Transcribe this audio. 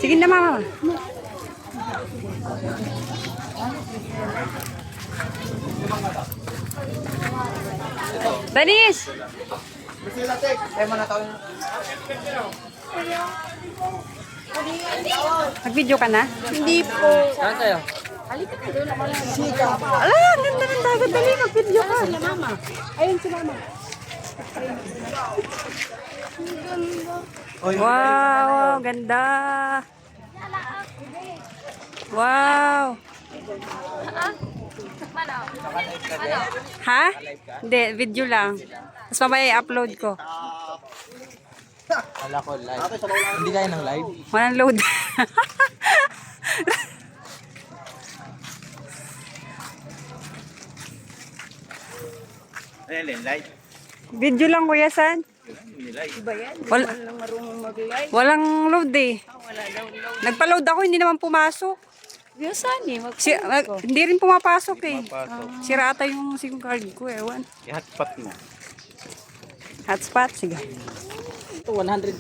Sige na, mama. Danis! Nag-video ka na? Hindi po. Saan tayo? Ala, ang ganda ng dagat. Dali, mag-video ka. Ayun si mama. Wow, ganda. Wow. Ha? Hindi, video lang. Tapos mamaya i-upload ko. Wala ko live. Hindi kaya ng live? Walang load. Ayan, live. Video lang, Kuya San. Iba yan. Wala, Walang marunong mag-live. walang load eh. Wala daw load. Nagpa-load ako, hindi naman pumasok. Yung saan eh. Hindi rin pumapasok eh. Sira ata yung SIM card ko, ewan. I-hotspot mo. Hotspot, sige. Ito, 100